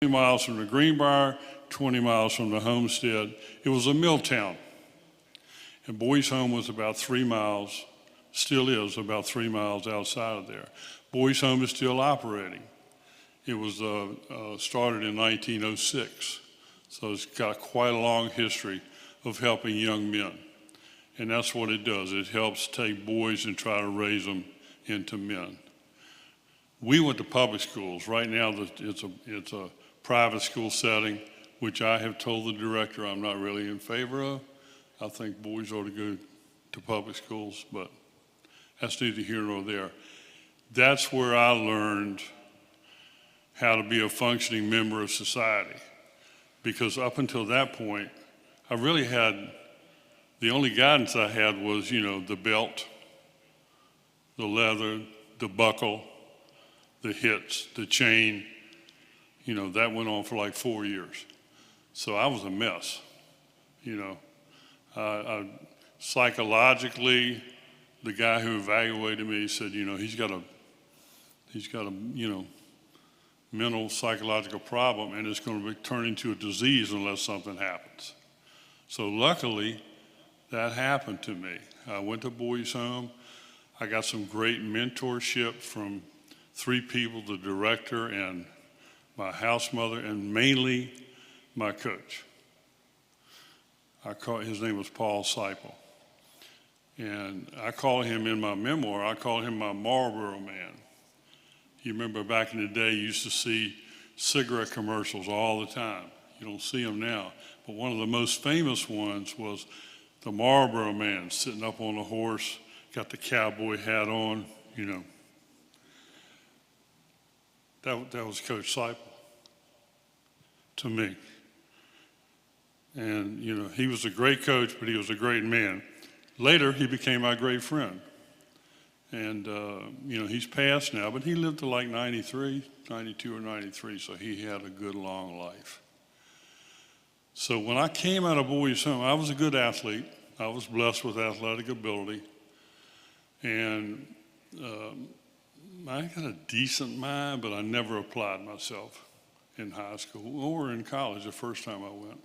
miles from the Greenbrier, 20 miles from the Homestead. It was a mill town. And Boys Home was about 3 miles, still is about 3 miles outside of there. Boys Home is still operating. It was started in 1906. So it's got quite a long history of helping young men. And that's what it does. It helps take boys and try to raise them into men. We went to public schools. Right now, it's a private school setting, which I have told the director I'm not really in favor of. I think boys ought to go to public schools, but that's neither here nor there. That's where I learned how to be a functioning member of society. Because up until that point, I really had, the only guidance I had was, the belt, the leather, the buckle, the hits, the chain. That went on for like 4 years. So I was a mess, psychologically, the guy who evaluated me said, he's got a mental psychological problem, and it's going to turn into a disease unless something happens. So luckily, that happened to me. I went to Boys Home. I got some great mentorship from 3 people, the director and my house mother, and mainly my coach. His name was Paul Seipel. And I call him in my memoir, I call him my Marlboro man. You remember back in the day, you used to see cigarette commercials all the time. You don't see them now. But one of the most famous ones was the Marlboro man sitting up on a horse, got the cowboy hat on, That was Coach Seipel to me. And, he was a great coach, but he was a great man. Later, he became my great friend. And, he's passed now, but he lived to like 92 or 93, so he had a good, long life. So when I came out of Boys Home, I was a good athlete. I was blessed with athletic ability. And I got a decent mind, but I never applied myself in high school or in college the first time I went.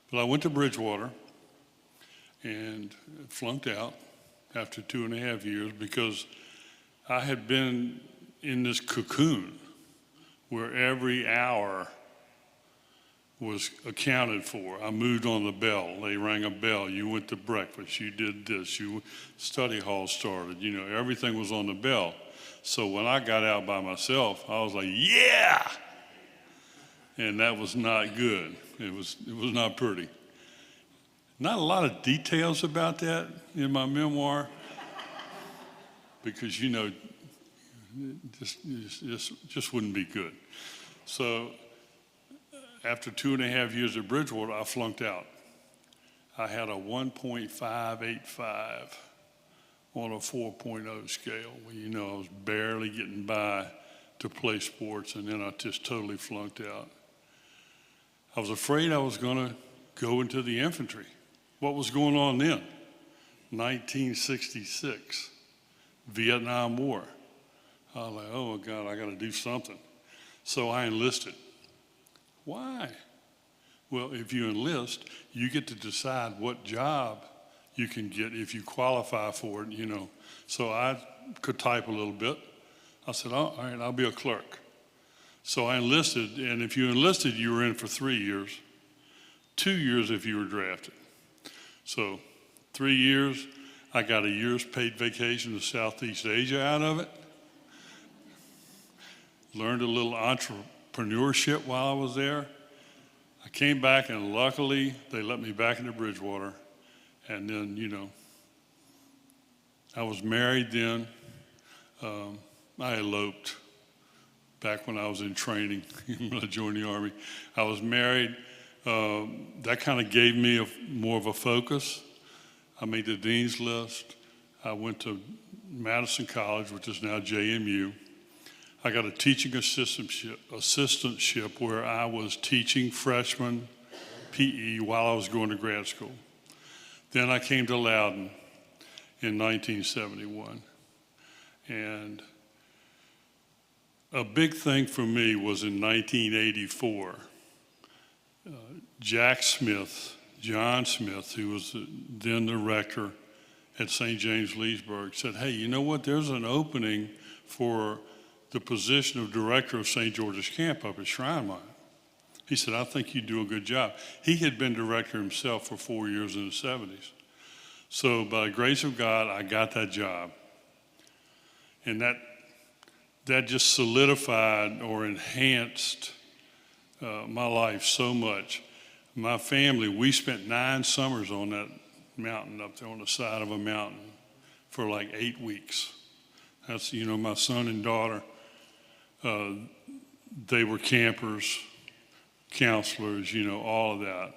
But I went to Bridgewater and flunked out after 2.5 years because I had been in this cocoon where every hour was accounted for. I moved on the bell. They rang a bell. You went to breakfast. You did this. Study hall started. Everything was on the bell. So when I got out by myself, I was like, yeah! And that was not good. It was not pretty. Not a lot of details about that in my memoir because, just wouldn't be good. So after 2.5 years at Bridgewater, I flunked out. I had a 1.585 on a 4.0 scale. Well, I was barely getting by to play sports, and then I just totally flunked out. I was afraid I was going to go into the infantry. What was going on then? 1966, Vietnam War. I was like, oh, God, I got to do something. So I enlisted. Why? Well, if you enlist, you get to decide what job you can get if you qualify for it, So I could type a little bit. I said, all right, I'll be a clerk. So I enlisted, and if you enlisted, you were in for 3 years, 2 years if you were drafted. So 3 years, I got a year's paid vacation to Southeast Asia out of it. Learned a little entrepreneurship while I was there. I came back, and luckily, they let me back into Bridgewater. And then, I was married then. I eloped back when I was in training when I joined the Army. I was married. That kind of gave me more of a focus. I made the dean's list. I went to Madison College, which is now JMU. I got a teaching assistantship where I was teaching freshman PE while I was going to grad school. Then I came to Loudon in 1971. And A big thing for me was in 1984. John Smith, who was then the rector at St. James Leesburg, said, hey, you know what? There's an opening for the position of director of St. George's Camp up at Shrine Mine. He said, I think you do a good job. He had been director himself for 4 years in the 70s. So by the grace of God, I got that job. And that just solidified or enhanced my life so much. My family, we spent 9 summers on that mountain up there on the side of a mountain for like 8 weeks. That's, my son and daughter, they were campers, counselors, all of that.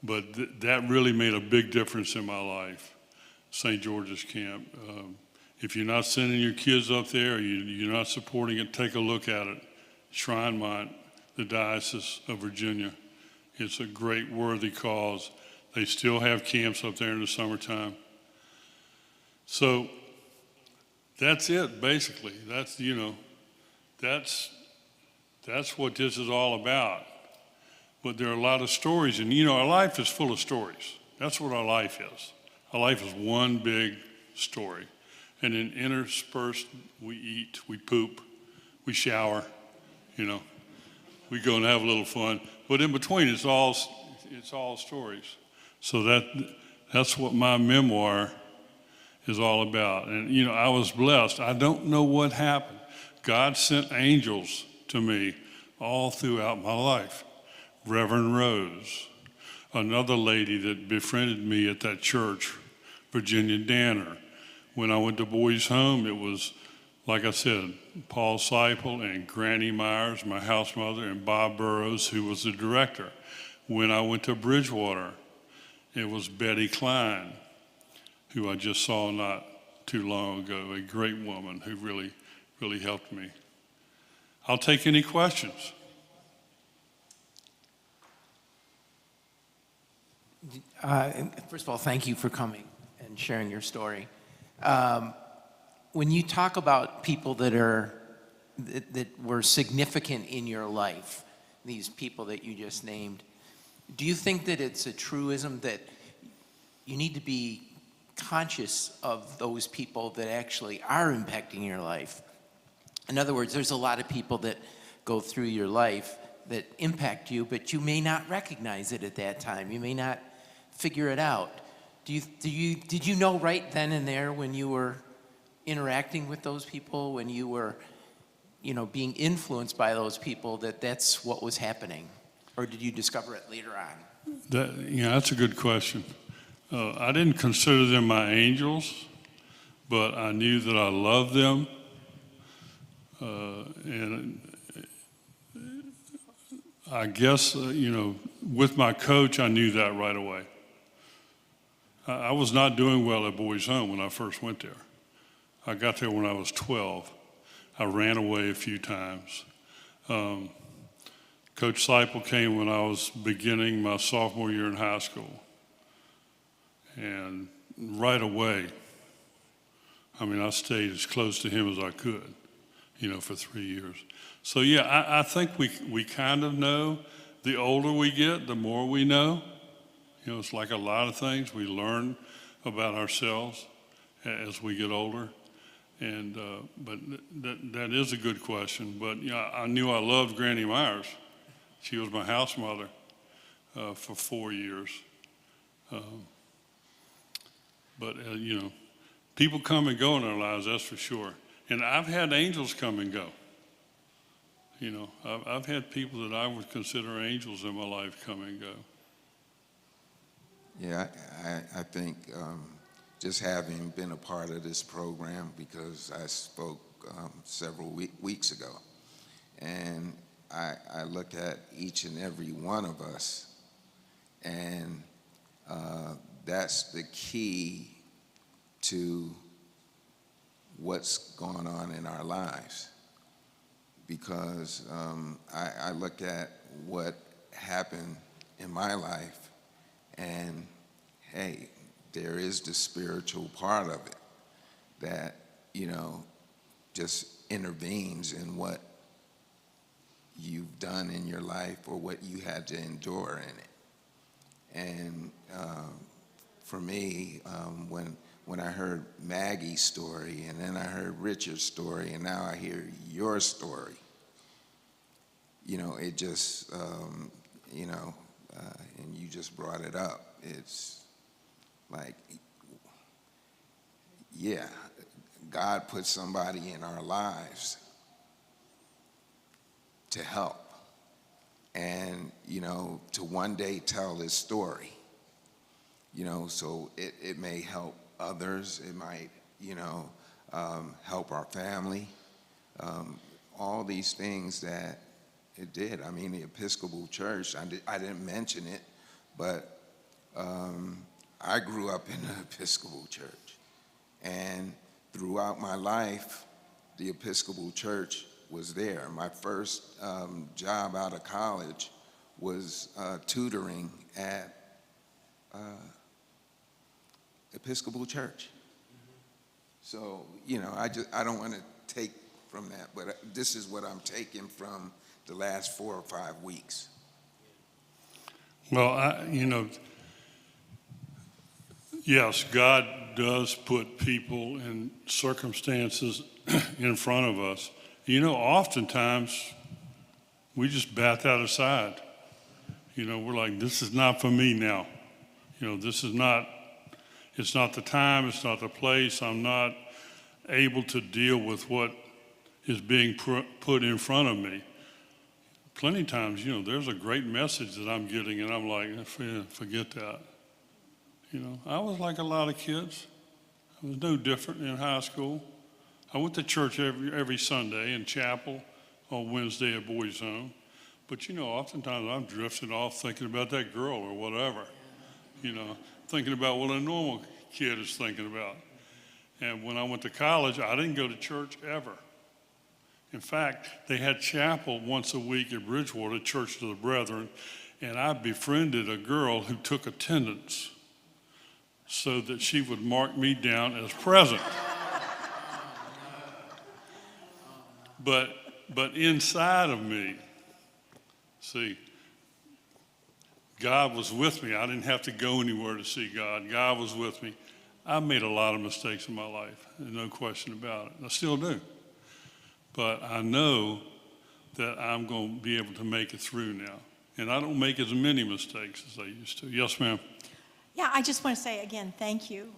But that really made a big difference in my life, St. George's Camp. If you're not sending your kids up there, or you're not supporting it, take a look at it. Shrine Mine, the Diocese of Virginia. It's a great, worthy cause. They still have camps up there in the summertime. So that's it, basically. That's what this is all about. But there are a lot of stories, and our life is full of stories. That's what our life is. Our life is one big story. And then interspersed, we eat, we poop, we shower, we go and have a little fun. But in between, it's all stories. So that's what my memoir is all about. And, I was blessed. I don't know what happened. God sent angels to me all throughout my life. Reverend Rose, another lady that befriended me at that church, Virginia Danner. When I went to Boys Home, it was, like I said, Paul Seipel and Granny Myers, my house mother, and Bob Burrows, who was the director. When I went to Bridgewater, it was Betty Klein, who I just saw not too long ago, a great woman who really, really helped me. I'll take any questions. First of all, thank you for coming and sharing your story. When you talk about people that were significant in your life, these people that you just named, do you think that it's a truism that you need to be conscious of those people that actually are impacting your life? In other words, there's a lot of people that go through your life that impact you, but you may not recognize it at that time. You may not figure it out. Did you know right then and there when you were interacting with those people, when you were, being influenced by those people, that that's what was happening? Or did you discover it later on? That's a good question. I didn't consider them my angels, but I knew that I loved them. And I guess, with my coach, I knew that right away. I was not doing well at Boys Home when I first went there. I got there when I was 12. I ran away a few times. Coach Seipel came when I was beginning my sophomore year in high school. And right away, I stayed as close to him as I could, for 3 years. So yeah, I think we kind of know. The older we get, the more we know. It's like a lot of things. We learn about ourselves as we get older. And but that is a good question. But I knew I loved Granny Myers. She was my house mother for 4 years. But people come and go in our lives, that's for sure. And I've had angels come and go. I've had people that I would consider angels in my life come and go. Yeah, I think just having been a part of this program, because I spoke several weeks ago, and I look at each and every one of us, and that's the key to what's going on in our lives. Because I look at what happened in my life, and hey, there is the spiritual part of it that, just intervenes in what you've done in your life or what you had to endure in it. And for me, when I heard Maggie's story, and then I heard Richard's story, and now I hear your story, it just, and you just brought it up. It's like, yeah, God put somebody in our lives to help, and, to one day tell this story, so it may help others, it might, help our family, all these things that it did. I mean, the Episcopal Church, I didn't mention it, but I grew up in the Episcopal Church, and throughout my life, the Episcopal Church was there. My first job out of college was tutoring at Episcopal Church. So, I don't want to take from that, but this is what I'm taking from the last 4 or 5 weeks. Well, yes, God does put people and circumstances in front of us. Oftentimes we just bat that aside. We're like, this is not for me now. It's not the time, it's not the place. I'm not able to deal with what is being put in front of me. Plenty of times, there's a great message that I'm getting, and I'm like, forget that. I was like a lot of kids. I was no different in high school. I went to church every Sunday and chapel on Wednesday at Boys Home. But, oftentimes I'm drifting off thinking about that girl or whatever, thinking about what a normal kid is thinking about. And when I went to college, I didn't go to church ever. In fact, they had chapel once a week at Bridgewater, Church of the Brethren, and I befriended a girl who took attendance so that she would mark me down as present. But inside of me, see, God was with me. I didn't have to go anywhere to see God. God was with me. I made a lot of mistakes in my life, no question about it. I still do. But I know that I'm going to be able to make it through now. And I don't make as many mistakes as I used to. Yes, ma'am. Yeah, I just want to say again, thank you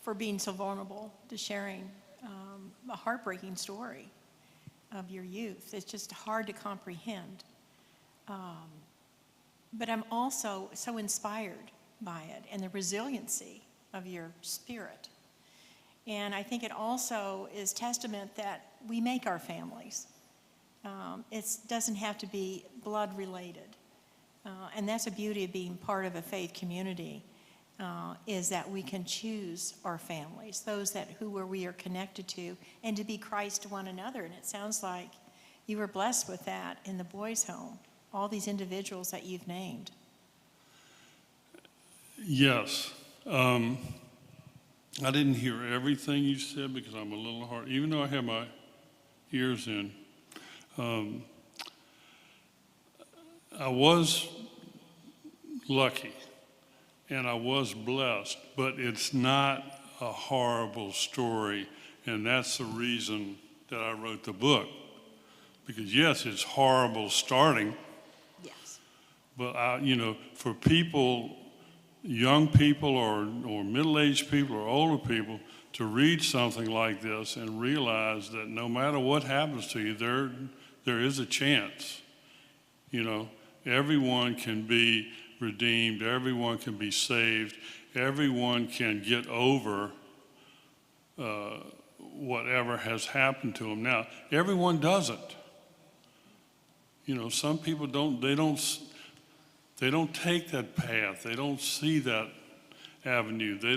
for being so vulnerable to sharing a heartbreaking story of your youth. It's just hard to comprehend. But I'm also so inspired by it and the resiliency of your spirit. And I think it also is testament that we make our families. It doesn't have to be blood related. And that's the beauty of being part of a faith community, is that we can choose our families, those where we are connected to, and to be Christ to one another. And it sounds like you were blessed with that in the boys' home, all these individuals that you've named. Yes. I didn't hear everything you said because I'm a little hard, even though I have my ears in. I was lucky and I was blessed, but it's not a horrible story, and that's the reason that I wrote the book. Because yes, it's horrible starting. Yes. But for people, young people or middle-aged people or older people, to read something like this and realize that no matter what happens to you, there is a chance. Everyone can be redeemed, everyone can be saved, everyone can get over whatever has happened to them. Now, everyone doesn't. Some people don't take that path. They don't see that avenue. They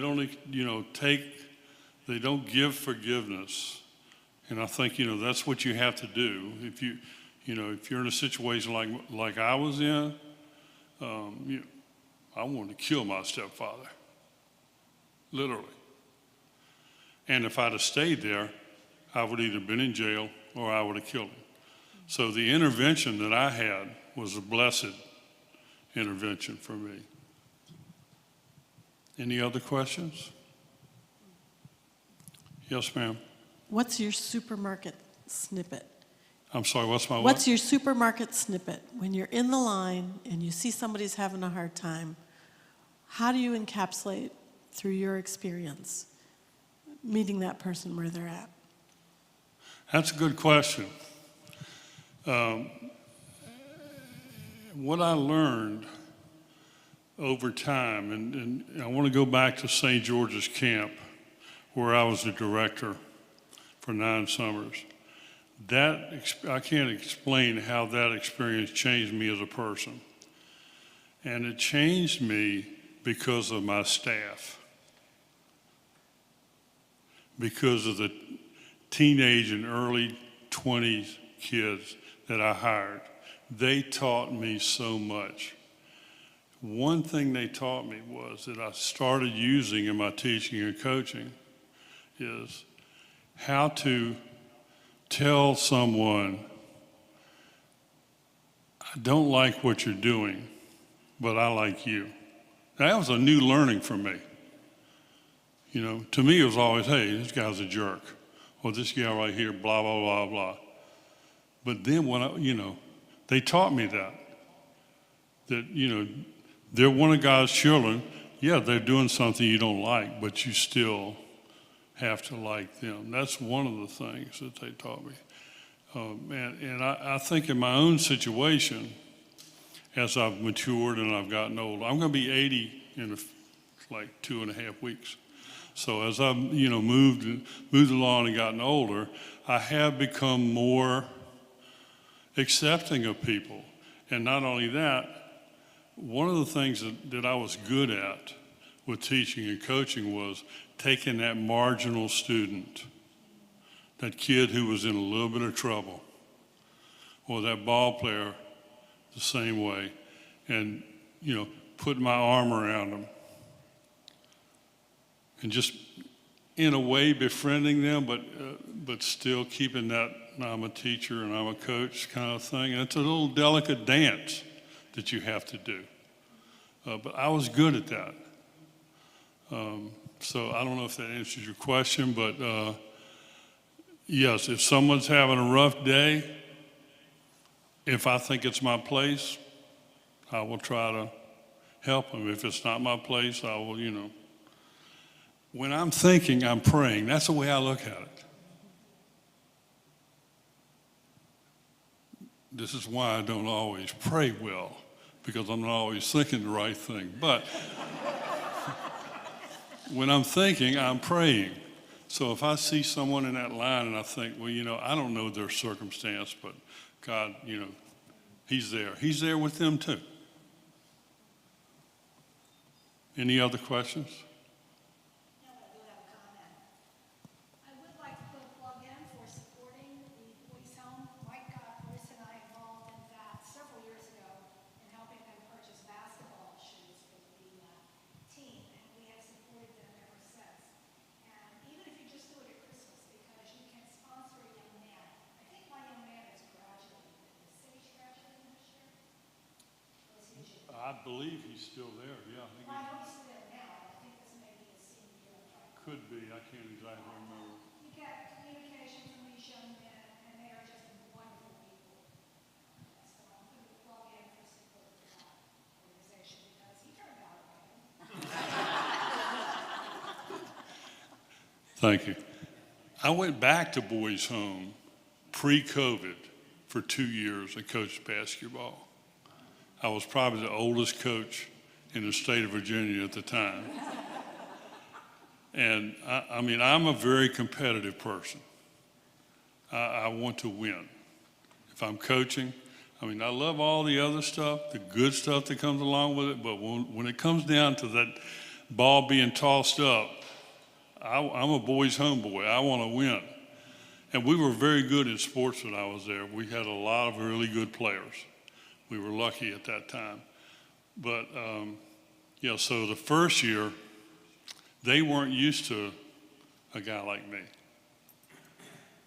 don't give forgiveness. And I think, that's what you have to do. If you're in a situation like I was in, I wanted to kill my stepfather, literally. And if I'd have stayed there, I would either have been in jail or I would have killed him. So the intervention that I had was a blessed intervention for me. Any other questions? Yes, ma'am. What's your supermarket snippet? I'm sorry, what's my what? What's your supermarket snippet? When you're in the line and you see somebody's having a hard time, how do you encapsulate through your experience meeting that person where they're at? That's a good question. What I learned over time, and I want to go back to St. George's Camp, where I was the director for 9 summers. I can't explain how that experience changed me as a person. And it changed me because of my staff, because of the teenage and early 20s kids that I hired. They taught me so much. One thing they taught me was that I started using in my teaching and coaching is how to tell someone, I don't like what you're doing, but I like you. That was a new learning for me. You know, to me it was always, hey, this guy's a jerk. Or this guy right here, blah, blah, blah, blah. But then when they taught me that, they're one of God's children. Yeah, they're doing something you don't like, but you still have to like them. That's one of the things that they taught me. And I think in my own situation, as I've matured and I've gotten older, I'm going to be 80 in like 2.5 weeks. So as I've moved along and gotten older, I have become more accepting of people. And not only that, one of the things that I was good at with teaching and coaching was taking that marginal student, that kid who was in a little bit of trouble, or that ball player the same way, and putting my arm around them and just in a way befriending them, but still keeping that I'm a teacher and I'm a coach kind of thing. And it's a little delicate dance that you have to do. But I was good at that. So I don't know if that answers your question, but yes, if someone's having a rough day, if I think it's my place, I will try to help them. If it's not my place, I will, When I'm thinking, I'm praying. That's the way I look at it. This is why I don't always pray well, because I'm not always thinking the right thing. But when I'm thinking, I'm praying. So if I see someone in that line and I think, well, I don't know their circumstance, but God, He's there. He's there with them too. Any other questions? No, I do have a comment. I would like to put a plug in for supporting the boys' home. Mike got Bruce and I involved in that several years ago in helping them purchase basketball shoes for the team, and we have supported them ever since. And even if you just do it at Christmas, because you can sponsor a young man. I think my young man is graduating. Is Sage graduating this year? Or is he a junior? I believe he's still there, yeah. Well, I know he's there now. I think this may be his senior year. Could be, I can't exactly remember. You get communication from these young men, and they are just wonderful people. So I'm going to plug in for support for that organization because he turned out okay. Thank you. I went back to Boys Home pre-COVID for 2 years and coached basketball. I was probably the oldest coach in the state of Virginia at the time. And I'm a very competitive person. I want to win. If I'm coaching, I love all the other stuff, the good stuff that comes along with it, but when it comes down to that ball being tossed up, I'm a boys' homeboy. I want to win. And we were very good in sports when I was there. We had a lot of really good players. We were lucky at that time. But, so the first year, they weren't used to a guy like me.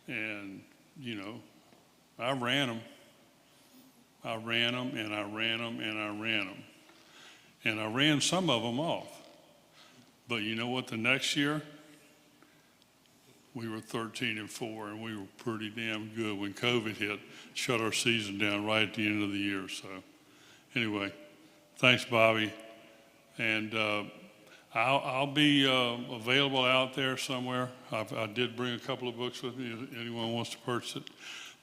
And, I ran them. I ran them and I ran them and I ran them. And I ran some of them off. But you know what? The next year, we were 13-4, and we were pretty damn good when COVID hit, shut our season down right at the end of the year. So anyway, thanks, Bobby. And I'll be available out there somewhere. I did bring a couple of books with me if anyone wants to purchase it.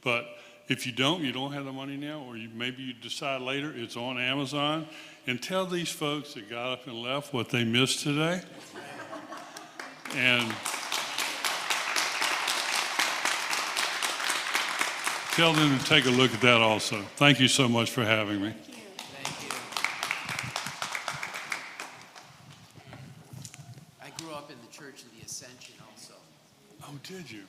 But if you don't have the money now, or maybe you decide later, it's on Amazon. And tell these folks that got up and left what they missed today. And tell them to take a look at that also. Thank you so much for having me. Thank you. I grew up in the Church of the Ascension also. Oh, did you?